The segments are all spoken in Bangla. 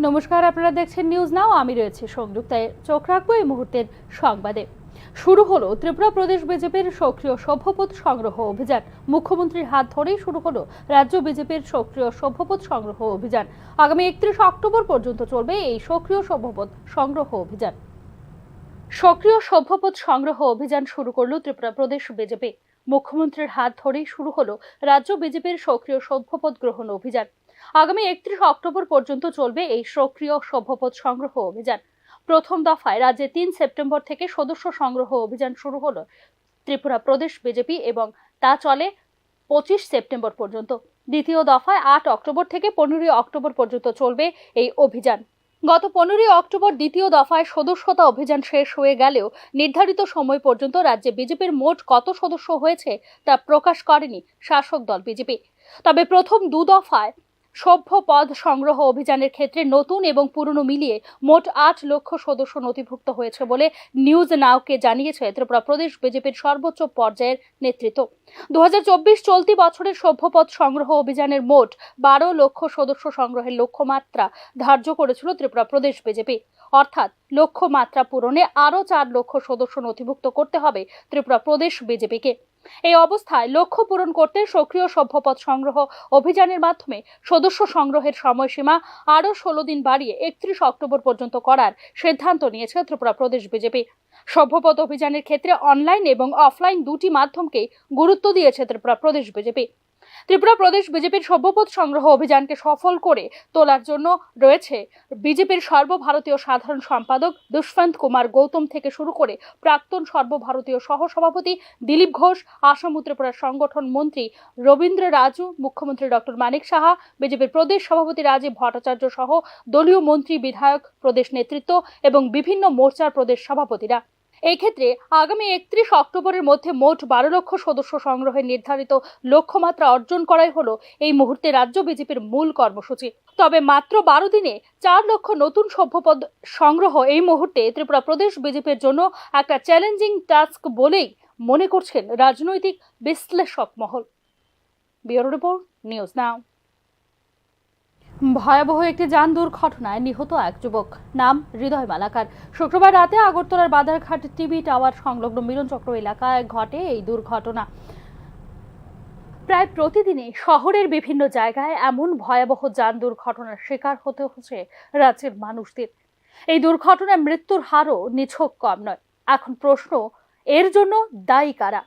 নমস্কার, আপনারা দেখছেন নিউজ নাও। আমি রয়েছে সংযুক্তায়। চোখ রাখবো এই মুহূর্তের সংবাদে। শুরু হলো ত্রিপুরা প্রদেশ বিজেপির সক্রিয় সভ্যপদ সংগ্রহ অভিযান। মুখ্যমন্ত্রীর হাত ধরেই শুরু হলো রাজ্য বিজেপির সক্রিয় সভ্যপদ সংগ্রহ অভিযান। আগামী 31 অক্টোবর পর্যন্ত চলবে এই সক্রিয় সভ্যপদ সংগ্রহ অভিযান। সক্রিয় সভ্যপদ সংগ্রহ অভিযান শুরু করলো ত্রিপুরা প্রদেশ বিজেপি। মুখ্যমন্ত্রীর হাত ধরেই শুরু হলো রাজ্য বিজেপির সক্রিয় সভ্যপদ গ্রহণ অভিযান। আগামী 31 অক্টোবর পর্যন্ত চলবে এই সক্রিয় সভ্যপদ সংগ্রহ অভিযান। প্রথম দফায় রাজ্যে 3 সেপ্টেম্বর থেকে সদস্য সংগ্রহ অভিযান শুরু হলো ত্রিপুরা প্রদেশ বিজেপি এবং তা চলে 25 সেপ্টেম্বর পর্যন্ত। দ্বিতীয় দফায় 8 অক্টোবর থেকে 15 অক্টোবর পর্যন্ত চলবে এই অভিযান। গত 15 অক্টোবর দ্বিতীয় দফায় সদস্যতা অভিযান শেষ হয়ে গেলেও নির্ধারিত সময় পর্যন্ত রাজ্যে বিজেপির মোট কত সদস্য হয়েছে তা প্রকাশ করেনি শাসক দল বিজেপি। তবে প্রথম দু দফায় সভ্য পদ সংগ্রহ অভিযানের ক্ষেত্রে নতুন এবং পুরনো মিলিয়ে মোট 8 লক্ষ সদস্য নথিভুক্ত হয়েছে বলে নিউজ নাওকে জানিয়েছে ত্রিপুরা প্রদেশ বিজেপির সর্বোচ্চ পর্যায়ের নেতৃত্ব। 2024 চলতি বছরের সভ্যপদ সংগ্রহ অভিযানের মোট 12 লক্ষ সদস্য সংগ্রহের লক্ষ্যমাত্রা ধার্য করেছিল ত্রিপুরা প্রদেশ বিজেপি। অর্থাৎ লক্ষ্যমাত্রা পূরণে আরও 4 লক্ষ সদস্য নথিভুক্ত করতে হবে ত্রিপুরা প্রদেশ বিজেপিকে। এই অবস্থায় লক্ষ্য পূরণ করতে সক্রিয় সভ্যপদ সংগ্রহ অভিযানের মাধ্যমে সদস্য সংগ্রহের সময়সীমা আরও 16 দিন বাড়িয়ে 31 অক্টোবর পর্যন্ত করার সিদ্ধান্ত নিয়েছে ত্রিপুরা প্রদেশ বিজেপি। সভ্যপদ অভিযানের ক্ষেত্রে অনলাইন এবং অফলাইন দুটি মাধ্যমকেই গুরুত্ব দিয়েছে ত্রিপুরা প্রদেশ বিজেপি। ত্রিপুরা প্রদেশ বিজেপির সভ্যপদ সংগ্রহ অভিযানকে সফল করে তোলার জন্য রয়েছে বিজেপির সর্বভারতীয় সাধারণ সম্পাদক দুষ্যন্ত কুমার গৌতম থেকে শুরু করে প্রাক্তন সর্বভারতীয় সহসভাপতি দিলীপ ঘোষ, আসাম ত্রিপুরা সংগঠন মন্ত্রী রবীন্দ্র রাজু, মুখ্যমন্ত্রী ডক্টর মানিক সাহা, বিজেপির প্রদেশ সভাপতি রাজীব ভট্টাচার্য সহ দলীয় মন্ত্রী, বিধায়ক, প্রদেশ নেতৃত্ব এবং বিভিন্ন মোর্চার প্রদেশ সভাপতিরা। এই ক্ষেত্রে আগামী 31 অক্টোবরের মধ্যে মোট 12 লক্ষ সদস্য সংগ্রহের নির্ধারিত লক্ষ্যমাত্রা অর্জন করাই হলো এই মুহূর্তে রাজ্য বিজেপির মূল কর্মসূচি। তবে মাত্র 12 দিনে 4 লক্ষ নতুন সভ্যপদ সংগ্রহ এই মুহূর্তে ত্রিপুরা প্রদেশ বিজেপির জন্য একটা চ্যালেঞ্জিং টাস্ক বলেই মনে করছেন রাজনৈতিক বিশ্লেষক মহল। ব্যুরো রিপোর্ট, নিউজ নাও। ভয়াবহ একটি যান দুর্ঘটনায় নিহত এক যুবক, নাম হৃদয় মালাকার। শুক্রবার রাতে আগরতলার বাদারঘাট টিভি টাওয়ার সংলগ্ন মিলনচক্র এলাকায় ঘটে এই দুর্ঘটনা। প্রায় প্রতিদিনই শহরের বিভিন্ন জায়গায় এমন ভয়াবহ যান দুর্ঘটনার শিকার হতে হচ্ছে রাজ্যের মানুষদের। এই দুর্ঘটনায় মৃত্যুর হারও নিছক কম নয়। এখন প্রশ্ন, এর জন্য দায়ী কারা?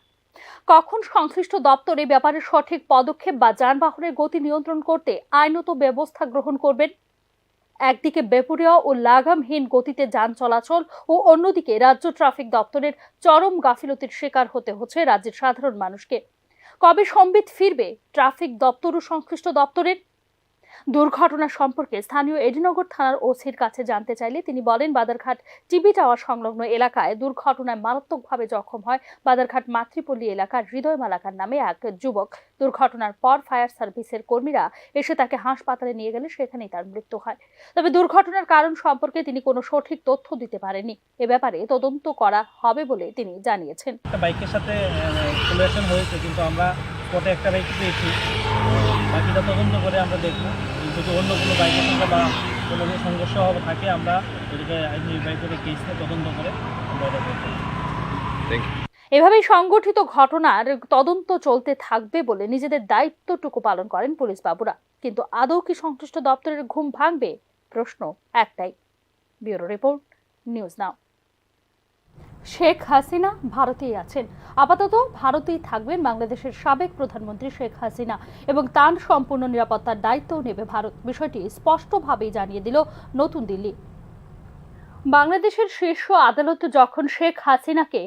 কখন সংশ্লিষ্ট দপ্তর এই ব্যাপারে সঠিক পদক্ষেপ বা যানবাহনের গতি নিয়ন্ত্রণ করতে আইনত ব্যবস্থা গ্রহণ করবেন? একদিকে বেপরোয়া ও লাগামহীন গতিতে যান চলাচল ও অন্যদিকে রাজ্য ট্রাফিক দপ্তরের চরম গাফিলতির শিকার হতে হচ্ছে রাজ্যের সাধারণ মানুষকে। কবে সম্বিত ফিরবে ট্রাফিক দপ্তর ও সংশ্লিষ্ট দপ্তরের? দুর্ঘটনা সম্পর্কে স্থানীয় এডিনগর থানার ওসির কাছে জানতে চাইলে তিনি বলেন, বাদারঘাট টিভি টাওয়ার সংলগ্ন এলাকায় দুর্ঘটনায় মারাত্মকভাবে জখম হয় বাদারঘাট মাতৃপল্লী এলাকার হৃদয় মালাকার নামে এক যুবক। দুর্ঘটনার পর ফায়ার সার্ভিসের কর্মীরা এসে তাকে হাসপাতালে নিয়ে গেলে সেখানেই তার মৃত্যু হয়। তবে দুর্ঘটনার কারণ সম্পর্কে তিনি কোনো সঠিক তথ্য দিতে পারেননি। এ ব্যাপারে তদন্ত করা হবে বলে তিনি জানিয়েছেন। বাইকের সাথে কোলাশন হয়েছে, কিন্তু আমরা স্পটে একটা বাইক পেয়েছি, বাকিটা তদন্ত করে আমরা দেখব। যদি অন্য কোনো বাইকের সঙ্গে বা কোনো সংঘর্ষ থাকে আমরা এটাকে নির্বাহী করে কেস নিয়ে তদন্ত করে আমরা এটা করব। এভাবেই সংগঠিত ঘটনার তদন্ত চলতে থাকবে বলে নিজেদের দায়িত্বটুকু পালন করেন পুলিশ বাবুরা। কিন্তু আদৌ কি সংশ্লিষ্ট দপ্তরের ঘুম ভাঙবে? প্রশ্ন একটাই। ব্যুরো রিপোর্ট, নিউজ নাও। শেখ হাসিনা ভারতেই আছেন। আপাতত ভারতেই থাকবেন বাংলাদেশের সাবেক প্রধানমন্ত্রী শেখ হাসিনা এবং তার সম্পূর্ণ নিরাপত্তার দায়িত্ব নেবে ভারত। বিষয়টি স্পষ্টভাবেই জানিয়ে দিল নতুন দিল্লি। বাংলাদেশের শীর্ষ আদালত যখন শেখ হাসিনাকে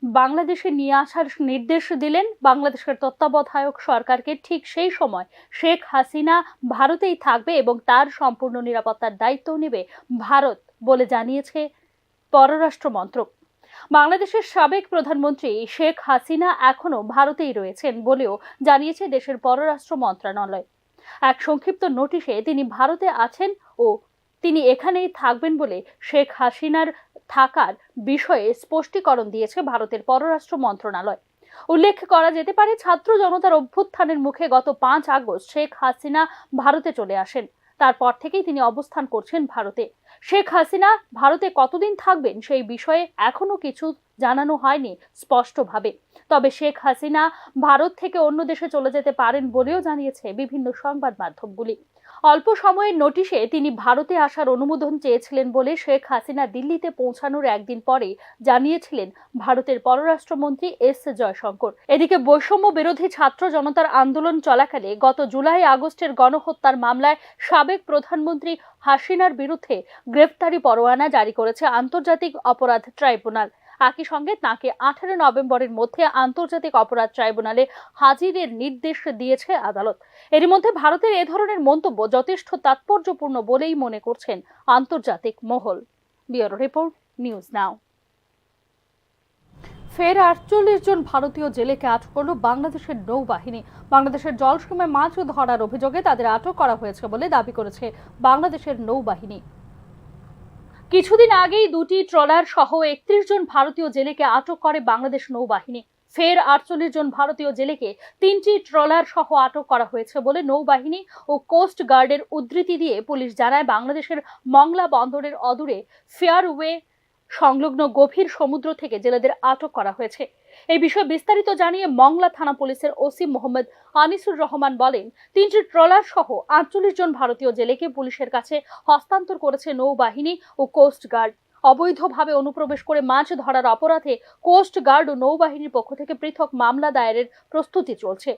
বাংলাদেশে নিয়ে আসার নির্দেশ দিলেন বাংলাদেশের তত্ত্বাবধায়ক সরকারকে, ঠিক সেই সময় শেখ হাসিনা ভারতেই থাকবে এবং তার সম্পূর্ণ নিরাপত্তার দায়িত্ব নেবে ভারত বলে জানিয়েছে পররাষ্ট্র মন্ত্রক। বাংলাদেশের সাবেক প্রধানমন্ত্রী শেখ হাসিনা এখনো ভারতেই রয়েছেন বলেও জানিয়েছে দেশের পররাষ্ট্র মন্ত্রণালয়। এক সংক্ষিপ্ত নোটিশে তিনি ভারতে আছেন ও তিনি এখানেই থাকবেন বলে শেখ হাসিনার থাকার বিষয়ে স্পষ্টীকরণ দিয়েছে ভারতের পররাষ্ট্র মন্ত্রণালয়। উল্লেখ করা যেতে পারে, ছাত্র জনতার অভ্যুত্থানের মুখে গত 5 আগস্ট শেখ হাসিনা ভারতে চলে আসেন। তারপর থেকেই তিনি অবস্থান করছেন ভারতে। শেখ হাসিনা ভারতে কতদিন থাকবেন সেই বিষয়ে এখনো কিছু জানানো হয়নি স্পষ্টভাবে। তবে শেখ হাসিনা ভারত থেকে অন্য দেশে চলে যেতে পারেন বলেও জানিয়েছে বিভিন্ন সংবাদ মাধ্যমগুলি। অল্প সময়ের নোটিশে তিনি ভারতে আসার অনুমোদন চেয়েছিলেন বলে শেখ হাসিনা দিল্লিতে পৌঁছানোর একদিন পরে জানিয়েছিলেন ভারতের পররাষ্ট্রমন্ত্রী এস জয়শঙ্কর। এদিকে বৈষম্য বিরোধী ছাত্র জনতার আন্দোলন চলাকালে গত জুলাই আগস্টের গণহত্যার মামলায় সাবেক প্রধানমন্ত্রী হাসিনার বিরুদ্ধে গ্রেফতারি পরোয়ানা জারি করেছে আন্তর্জাতিক অপরাধ ট্রাইব্যুনাল। একই সঙ্গে তাঁকে 18 নভেম্বরের মধ্যে আন্তর্জাতিক অপরাধ ট্রাইব্যুনালে হাজিরের নির্দেশ দিয়েছে আদালত। এর মধ্যে ভারতের এ ধরনের মন্তব্য যথেষ্ট তাৎপর্যপূর্ণ বলেই মনে করছেন আন্তর্জাতিক মহল। ব্যুরো রিপোর্ট, নিউজ নাও। ফের 48 জন ভারতীয় জেলেকে আটক করল বাংলাদেশের নৌবাহিনী। বাংলাদেশের জলসীমায় মাছ ধরার অভিযোগে তাদের আটক করা হয়েছে বলে দাবি করেছে বাংলাদেশের নৌবাহিনী। কিছুদিন আগেই দুটি ট্রলার সহ 31 জন ভারতীয় জেলেকে আটক করে বাংলাদেশ নৌবাহিনী। ফের 48 জন ভারতীয় জেলেকে 3টি ট্রলার সহ আটক করা হয়েছে বলে নৌবাহিনী ও কোস্ট গার্ডের উদ্ধৃতি দিয়ে পুলিশ জানায়। বাংলাদেশের মংলা বন্দরের অদূরে ফেয়ারওয়ে সংলগ্ন গভীর সমুদ্র থেকে জেলেদের আটক করা হয়েছে। এই বিষয়ে বিস্তারিত জানিয়ে মংলা থানা পুলিশের ওসি মোহাম্মদ আনিসুর রহমান বলেন, 3টি ট্রলার সহ 48 জন ভারতীয় জেলেকে পুলিশের কাছে হস্তান্তর করেছে নৌবাহিনী ও কোস্ট গার্ড। অবৈধভাবে অনুপ্রবেশ করে মাছ ধরার অপরাধে কোস্ট গার্ড ও নৌবাহিনীর পক্ষ থেকে পৃথক মামলা দায়েরের প্রস্তুতি চলছে।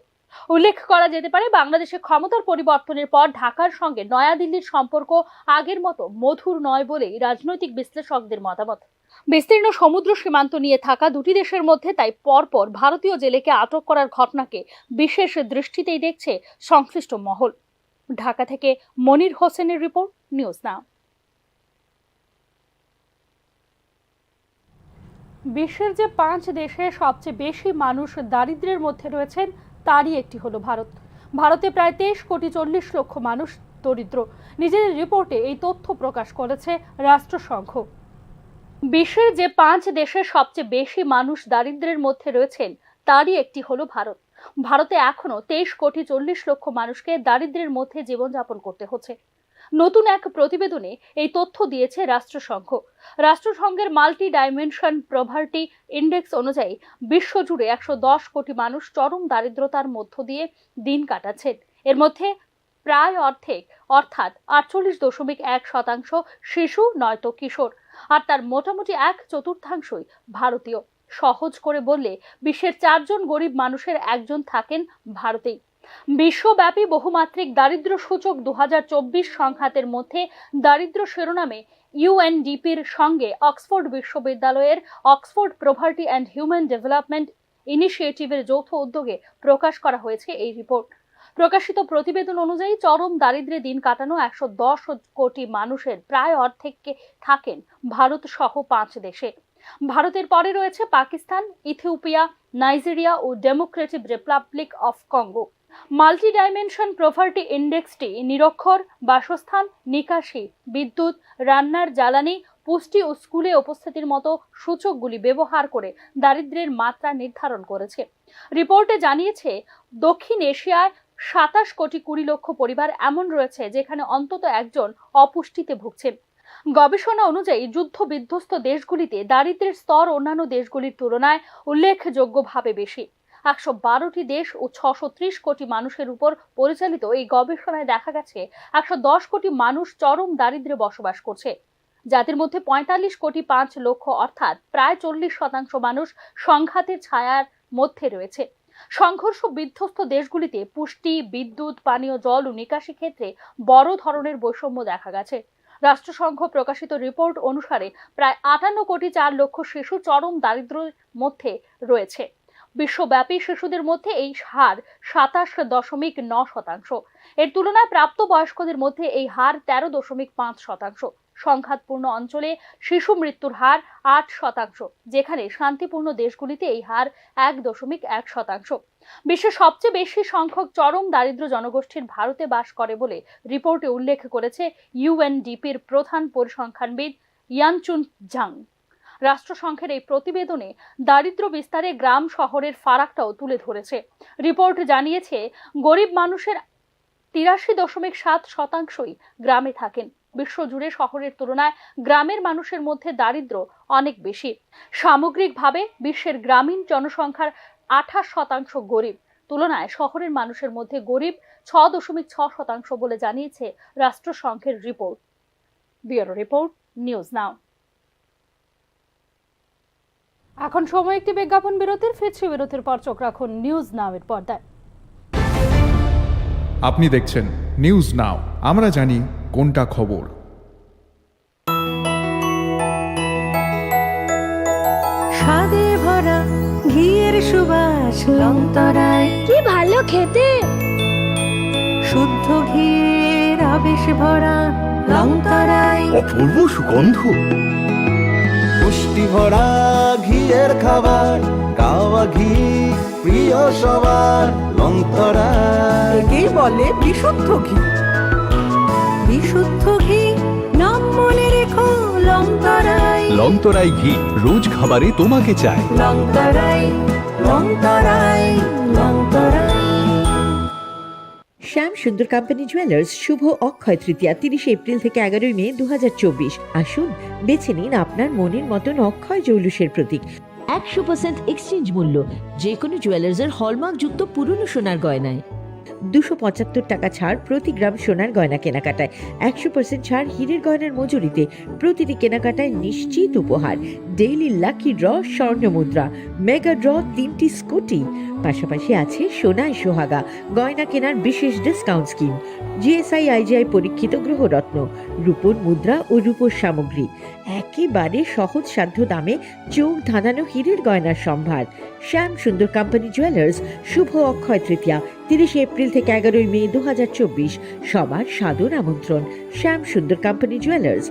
উল্লেখ করা যেতে পারে, বাংলাদেশে ক্ষমতার পরিবর্তনের পর ঢাকার সঙ্গে নয়াদিল্লির সম্পর্ক আগের মতো মধুর নয় বলেই রাজনৈতিক বিশ্লেষকদের মতামত। বিস্তীর্ণ সমুদ্র সীমান্ত নিয়ে থাকা দুটি দেশের মধ্যে তাই পরপর ভারতীয় জেলেকে আটক করার ঘটনাকে বিশেষ দৃষ্টিতেই দেখছে সংশ্লিষ্ট মহল। ঢাকা থেকে মনির হোসেনের রিপোর্ট, নিউজ নাও। বিশ্বের যে 5 দেশে সবচেয়ে বেশি মানুষ দারিদ্র্যের মধ্যে রয়েছেন তারই একটি হলো ভারত। ভারতে প্রায় 23,40,00,000 মানুষ দরিদ্র। নিজের রিপোর্টে এই তথ্য প্রকাশ করেছে রাষ্ট্রসংঘ। বিশ্বের যে 5 দেশে সবচেয়ে বেশি মানুষ দারিদ্র্যের মধ্যে রয়েছেন তারই একটি হলো ভারত। ভারতে এখনো 23,40,00,000 মানুষকে দারিদ্র্যের মধ্যে জীবনযাপন করতে হচ্ছে। নতুন এক প্রতিবেদনে এই তথ্য দিয়েছে রাষ্ট্রসংঘ। রাষ্ট্রসংঘের মাল্টি ডাইমেনশন পভার্টি ইন্ডেক্স অনুযায়ী বিশ্বজুড়ে 110 কোটি মানুষ চরম দারিদ্রতার মধ্য দিয়ে দিন কাটাচ্ছেন। এর মধ্যে প্রায় অর্ধেক অর্থাৎ 48.1% শিশু নয়তো কিশোর, আর তার মোটামুটি 1/4 ভারতীয়। সহজ করে বললে বিশ্বের 4 জন গরিব মানুষের 1 জন থাকেন ভারতেই। বিশ্বব্যাপী বহুমাত্রিক দারিদ্র্য সূচক 2024 সংখ্যাতের মধ্যে দারিদ্র্য শিরোনামে ইউএনডিপির সঙ্গে অক্সফোর্ড বিশ্ববিদ্যালয়ের Oxford poverty and human development ইনিশিয়েটিভের যৌথ উদ্যোগে প্রকাশ করা হয়েছে এই রিপোর্ট। প্রকাশিত প্রতিবেদন অনুযায়ী চরম দারিদ্র্যে দিন কাটানো 110 কোটি মানুষের প্রায় অর্ধেককে থাকেন ভারত সহ 5 দেশে। ভারতের পরে রয়েছে পাকিস্তান, ইথিওপিয়া, নাইজেরিয়া ও Democratic Republic of Congo. Multi dimension poverty ইন্ডেক্সটি নিরক্ষর, বাসস্থান, নিকাশি, বিদ্যুৎ, রান্নার জ্বালানি, পুষ্টি ও স্কুলে উপস্থিতির মতো সূচকগুলি ব্যবহার করে দারিদ্র্যের মাত্রা নির্ধারণ করেছে। রিপোর্টে জানিয়েছে, দক্ষিণ এশিয়ায় 27,20,00,000 পরিবার এমন রয়েছে যেখানে অন্তত একজন অপুষ্টিতে ভুগছেন। গবেষণা অনুযায়ী যুদ্ধ বিধ্বস্ত দেশগুলিতে দারিদ্র্যের স্তর অন্যান্য দেশগুলির তুলনায় উল্লেখযোগ্যভাবে বেশি। 112টি দেশ ও 630 কোটি মানুষের উপর পরিচালিত এই গবেষণায় দেখা গেছে 110 কোটি মানুষ চরম দারিদ্র্যে বসবাস করছে, যাদের মধ্যে 45,05,00,000 অর্থাৎ প্রায় 40% মানুষ সংঘাতের ছায়ার মধ্যে রয়েছে। সংঘর্ষ বিধ্বস্ত দেশগুলিতে পুষ্টি, বিদ্যুৎ, পানীয় জল ও নিকাশি ক্ষেত্রে বড় ধরনের বৈষম্য দেখা গেছে। রাষ্ট্রসংঘ প্রকাশিত রিপোর্ট অনুসারে প্রায় 58,04,00,000 শিশু চরম দারিদ্র্যের মধ্যে রয়েছে। বিশ্বব্যাপী শিশুদের মধ্যে এই হার 27.9%। এর তুলনায় প্রাপ্তবয়স্কদের মধ্যে এই হার 13.5%। সংঘাতপূর্ণ অঞ্চলে শিশু মৃত্যুর হার 8%, যেখানে শান্তিপূর্ণ দেশগুলিতে এই হার 1.1%। বিশ্বের সবচেয়ে বেশি সংখ্যক চরম দারিদ্র্য জনগোষ্ঠীর ভারতে বাস করে বলে রিপোর্টে উল্লেখ করেছে ইউএনডিপির প্রধান পরিসংখ্যানবিদ ইয়ানচুন জাং। রাষ্ট্রসংঘের এই প্রতিবেদনে দারিদ্র্য বিস্তারে গ্রাম শহরের ফারাকটাও তুলে ধরেছে। রিপোর্ট জানিয়েছে, গরিব মানুষের 83.7% গ্রামে থাকেন। বিশ্বজুড়ে শহরের তুলনায় গ্রামের মানুষের মধ্যে দারিদ্র্য অনেক বেশি। সামগ্রিকভাবে বিশ্বের গ্রামীণ জনসংখ্যার 28% গরিব। তুলনায় শহরের মানুষের মধ্যে গরিব 6.6% বলে জানিয়েছে রাষ্ট্রসংঘের report. Bureau report, news now. এখন সময় একটি বিজ্ঞাপন বিরতির। ফিরছি বিরতির পর। চোখ রাখুন নিউজ নাও এর পর্দায়। আপনি দেখছেন নিউজ নাও, আমরা জানি কোনটা খবর। স্বাদে ভরা ঘিয়ের সুবাস লংতরায়, কি ভালো খেতে। শুদ্ধ ঘিয়ের আবেশ ভরা লংতরায়, অপূর্ব সুগন্ধ, পুষ্টি ভরা ঘিয়ের খাবার, গাওয়া ঘি প্রিয় সবার লংতরায়। একেই বলে বিশুদ্ধ ঘি। বিশুদ্ধ ঘি নাম মনে রেখো লংতরায়। লংতরাই ঘি রোজ খাবারে তোমাকে চাই। লংতরায়, লংতরায়, লংতরায়। শ্যাম সুন্দর কোম্পানি জুয়েলার্স শুভ অক্ষয় তৃতীয়া 30 এপ্রিল থেকে 11 মে 2024। আসুন বেছে নিন আপনার মনের মতন অক্ষয় জৌলুসের প্রতীক। 100% এক্সচেঞ্জ মূল্য যে কোনো জুয়েলার্সের হলমার্ক যুক্ত পুরনো সোনার গয়নায়। 275 টাকা ছাড় প্রতি গ্রাম সোনার গয়না কেনাকাটায়। 100% ছাড় হীরের গয়নার মজুরিতে। প্রতিটি কেনাকাটায় নিশ্চিত উপহার। ডেইলি লাকি ড্র স্বর্ণ মুদ্রা, মেগা ড্র 3টি স্কুটি। পাশাপাশি আছে সোনায় সোহাগা গয়না কেনার বিশেষ ডিসকাউন্ট স্কিম। জিএসআই আইজিআই পরীক্ষিত গ্রহরত্ন, রূপোর মুদ্রা ও রূপোর সামগ্রী। একেবারে সহজ সাধ্য দামে চোখ ধাঁধানো হীরের গয়নার সম্ভার। শ্যাম সুন্দর কোম্পানি জুয়েলার্স শুভ অক্ষয় তৃতীয়া 30 এপ্রিল থেকে 11 মে 2024। সবার সাদর আমন্ত্রণ। শ্যাম সুন্দর কোম্পানি জুয়েলার্স,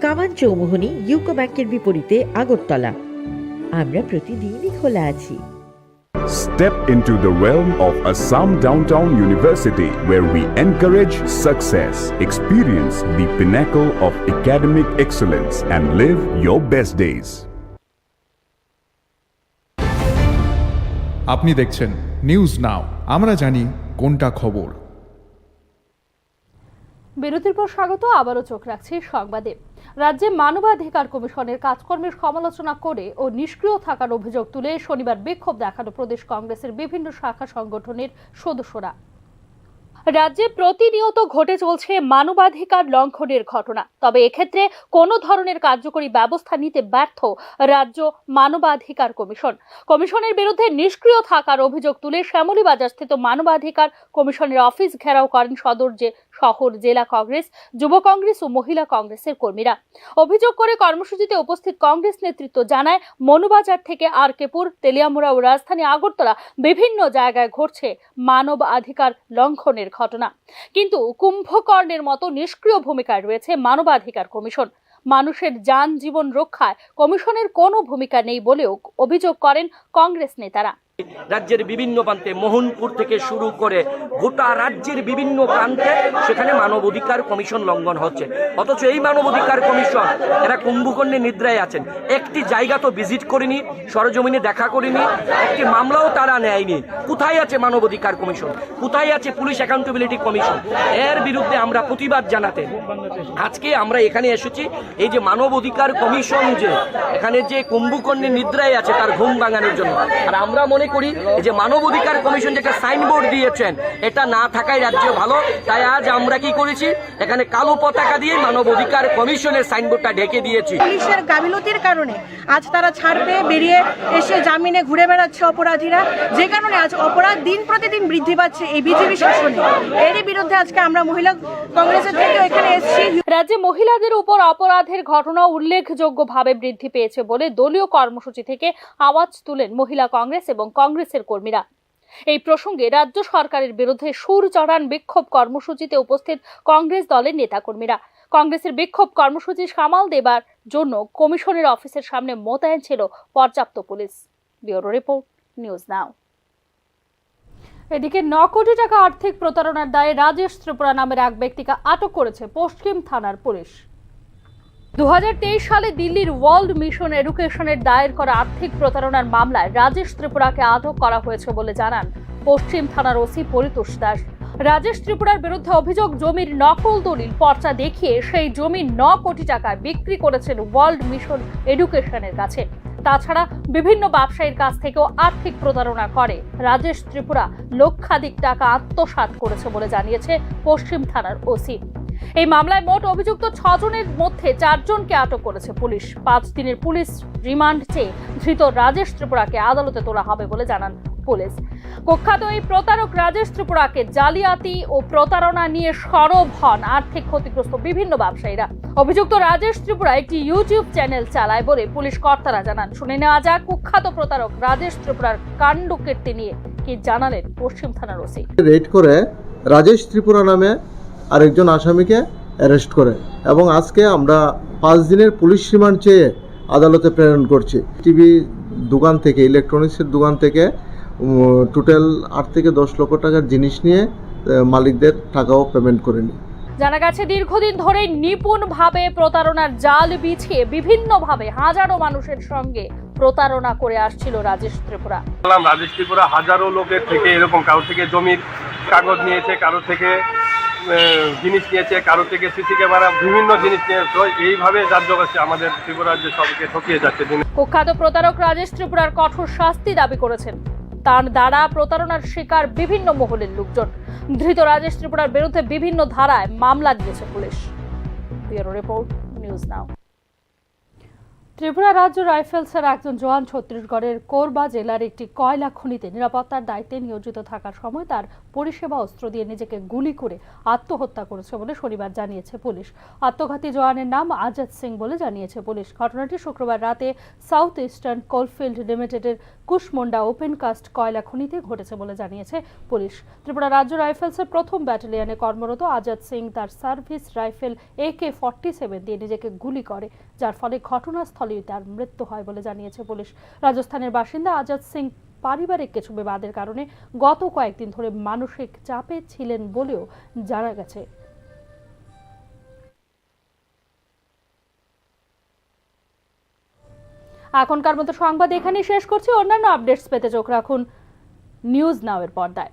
কামান চৌমুহনী, ইউকো ব্যাংকের বিপরীতে, আগরতলা। আমরা প্রতিদিনই খোলা আছি। Step into the realm of Assam Downtown University, where we encourage success, experience the pinnacle of academic excellence, and live your best days. আপনি দেখছেন নিউজ নাও, আমরা জানি কোনটা খবর। বিরতির পর স্বাগত। আবারও চোখ রাখছি সংবাদে। রাজ্যে মানবাধিকার কমিশনের কাজকর্মের সমালোচনা করে ও নিষ্ক্রিয় থাকার অভিযোগ তুলে শনিবার বিক্ষোভ দেখানো প্রদেশ কংগ্রেসের বিভিন্ন শাখা সংগঠনের সদস্যরা। রাজ্যে প্রতিনিয়ত ঘটে চলছে মানবাধিকার লঙ্ঘনের ঘটনা, তবে এক্ষেত্রে কোনো ধরনের কার্যকরী ব্যবস্থা নিতে ব্যর্থ রাজ্য মানবাধিকার কমিশন। কমিশনের বিরুদ্ধে নিষ্ক্রিয় থাকার অভিযোগ তুলে শ্যামলীবাজার স্থিত মানবাধিকার কমিশনের অফিস ঘেরাও করেন শহর জেলা কংগ্রেস, যুব কংগ্রেস ও মহিলা কংগ্রেসের কর্মীরা। অভিযোগ করে কর্মসূচিতে উপস্থিত কংগ্রেস নেতৃত্ব জানায়, মনুবাজার থেকে আরকেপুর, তেলিয়ামুড়া ও রাজধানী আগরতলা বিভিন্ন জায়গায় ঘটছে মানবাধিকার লঙ্ঘনের ঘটনা, কিন্তু কুম্ভকর্ণের মতো নিষ্ক্রিয় ভূমিকায় রয়েছে মানবাধিকার কমিশন। মানুষের যান জীবন রক্ষায় কমিশনের কোনো ভূমিকা নেই বলেও অভিযোগ করেন কংগ্রেস নেতারা। রাজ্যের বিভিন্ন প্রান্তে, মোহনপুর থেকে শুরু করে গোটা রাজ্যের বিভিন্ন প্রান্তে সেখানে মানবাধিকার কমিশন লঙ্ঘন হচ্ছে, অথচ এই মানবাধিকার কমিশন এরা কুম্ভকর্ণের নিদ্রায় আছেন। একটি জায়গা তো ভিজিট করেনি, সরজমিনে দেখা করেনি, একটি মামলাও তারা নেয়নি। কোথায় আছে মানবাধিকার কমিশন? কোথায় আছে পুলিশ অ্যাকাউন্টেবিলিটি কমিশন? এর বিরুদ্ধে আমরা প্রতিবাদ জানাতে আজকে আমরা এখানে এসেছি। এই যে মানবাধিকার কমিশন যে এখানে যে কুম্ভকর্ণের নিদ্রায় আছে তার ঘুম ভাঙানোর জন্য। আর আমরা মনে করি যে মানবাধিকার কমিশন যে একটা সাইনবোর্ড দিয়েছেন এটা না থাকায় রাজ্য ভালো, তাই আজ আমরা কি করেছি, এখানে কালো পতাকা দিয়ে মানবাধিকার কমিশনের সাইনবোর্ডটা ঢেকে দিয়েছি। পুলিশের গাফিলতির কারণে আজ তারা ছাড় পেয়ে বেরিয়ে এসে জামিনে ঘুরে বেড়াচ্ছে অপরাধীরা, যে কারণে আজ অপরাধ দিন প্রতিদিন বৃদ্ধি পাচ্ছে এই বিজেপি শাসনে। এরই বিরুদ্ধে আজকে আমরা মহিলা কংগ্রেসের থেকে এখানে এসেছি। রাজ্যে মহিলাদের উপর অপরাধের ঘটনা উল্লেখযোগ্যভাবে বৃদ্ধি পেয়েছে বলে দলীয় কর্মসূচি থেকে আওয়াজ তুলেন মহিলা কংগ্রেস এবং কংগ্রেসের কর্মীরা। এই প্রসঙ্গে রাজ্য সরকারের বিরুদ্ধে সুর চড়ান বিক্ষোভ কর্মসূচিতে উপস্থিত কংগ্রেস দলের নেতাকর্মীরা। কংগ্রেসের বিক্ষোভ কর্মসূচি সামাল দেবার জন্য কমিশনের অফিসের সামনে মোতায়েন ছিল পর্যাপ্ত পুলিশ। ব্যুরো রিপোর্ট, নিউজ নাও। এদিকে 9 কোটি টাকা আর্থিক প্রতারণার দায়ে রাজেশ ত্রিপুরা নামের এক ব্যক্তিকে আটক করেছে পশ্চিম থানার পুলিশ। 2023 সালে দিল্লির ওয়ার্ল্ড মিশন এডুকেশনের দায়ের করা আর্থিক প্রতারণার মামলায় রাজেশ ত্রিপুরাকে আটক করা হয়েছে বলে জানান পশ্চিম থানার ওসি পরিতোষ দাস। রাজেশ ত্রিপুরার বিরুদ্ধে অভিযোগ জমির নকল দলিল পর্চা দেখিয়ে সেই জমি 9 কোটি টাকায় বিক্রি করেছেন ওয়ার্ল্ড মিশন এডুকেশনের কাছে। তাছাড়া বিভিন্ন ব্যবসায়ীর কাছ থেকেও আর্থিক প্রতারণা করে রাজেশ ত্রিপুরা লক্ষাধিক টাকা আত্মসাৎ করেছে বলে জানিয়েছে পশ্চিম থানার ওসি। এই মামলায় মোট অভিযুক্ত 6 জনের মধ্যে 4 জনকে আটক করেছে পুলিশ। 5 দিনের পুলিশ রিমান্ড চেয়ে ধৃত রাজেশ ত্রিপুরাকে আদালতে তোলা হবে বলে জানান পুলিশ। কুখ্যাত এই প্রতারক রাজেশ ত্রিপুরাকে জালিয়াতি ও প্রতারণা নিয়ে সরব হন আর্থিক ক্ষতিগ্রস্ত বিভিন্ন ব্যবসায়ীরা। অভিযুক্ত রাজেশ ত্রিপুরা একটি ইউটিউব চ্যানেল চালায় বলে পুলিশ কর্তারা জানান। শুনে নেওয়া যাক কুখ্যাত প্রতারক রাজেশ ত্রিপুরার কাণ্ডকীর্তি নিয়ে কি জানালেন পশ্চিম থানার ওসি। রেড করে রাজেশ ত্রিপুরা নামে আরেকজন আসামিকে অ্যারেস্ট করে এবং আজকে আমরা 5 দিনের পুলিশ রিমান্ড চেয়ে আদালতে প্রেরণ করছি। টিভি দোকান থেকে, ইলেকট্রনিক্সের দোকান থেকে টোটাল 8 থেকে 10 লক্ষ টাকার জিনিস নিয়ে মালিকদের টাকাও পেমেন্ট করে নিই। জানা গেছে দীর্ঘদিন ধরে নিপুণভাবে প্রতারণার জাল বিছিয়ে বিভিন্নভাবে হাজারো মানুষের সঙ্গে প্রতারণা করে আসছিল রাজেশ ত্রিপুরা। রাজেশ ত্রিপুরা হাজারো লোকের থেকে এরকম কারো থেকে জমির কাগজ নিয়েছে, কারো থেকে জিনিস নিয়েছে, কারো থেকে সিসি ক্যামেরা, বিভিন্ন জিনিস নিয়ে এইভাবে যার জগাচ্ছে আমাদের ত্রিপুরার যে সবকে ঠকিয়ে যাচ্ছে। কুখ্যাত প্রতারক রাজেশ ত্রিপুরার কঠোর শাস্তি দাবি করেছেন তার দ্বারা প্রতারণার শিকার বিভিন্ন মহলের লোকজন। ধৃত রাজেশ ত্রিপুরার বিরুদ্ধে বিভিন্ন ধারায় মামলা দিয়েছে পুলিশ। ব্যুরো রিপোর্ট, নিউজ নাও। ত্রিপুরা রাজ্য রাইফেলসের একজন জওয়ান ছত্তিশগড়ের কোরবা জেলার একটি কয়লা খনিতে নিরাপত্তার দায়িত্বে নিয়োজিত থাকার সময় তার পরিষেবা অস্ত্র দিয়ে নিজেকে গুলি করে আত্মহত্যা করেছে বলে শনিবার জানিয়েছে পুলিশ। আত্মঘাতী জওয়ানের নাম আজাদ সিং বলে জানিয়েছে পুলিশ। ঘটনাটি শুক্রবার রাতে সাউথ ইস্টার্ন কোলফিল্ড লিমিটেডের কুশমুন্ডা ওপেন কাস্ট কয়লা খনিতে ঘটেছে বলে জানিয়েছে পুলিশ। ত্রিপুরা রাজ্য রাইফেলসের 1ম ব্যাটালিয়নে কর্মরত আজাদ সিং তার সার্ভিস রাইফেল AK-47 দিয়ে নিজেকে গুলি করে, যার ফলে ঘটনাস্থলে তার মৃত্যু হয় বলে জানিয়েছে পুলিশ। রাজস্থানের বাসিন্দা আজাদ সিং পারিবারিক কিছু বিবাদের কারণে গত কয়েকদিন ধরে মানসিক চাপে ছিলেন বলেও জানা গেছে। এখনকার মতো সংবাদ এখানেই শেষ করছি। অন্যান্য আপডেটস পেতে চোখ রাখুন নিউজ নাও এর পর্দায়।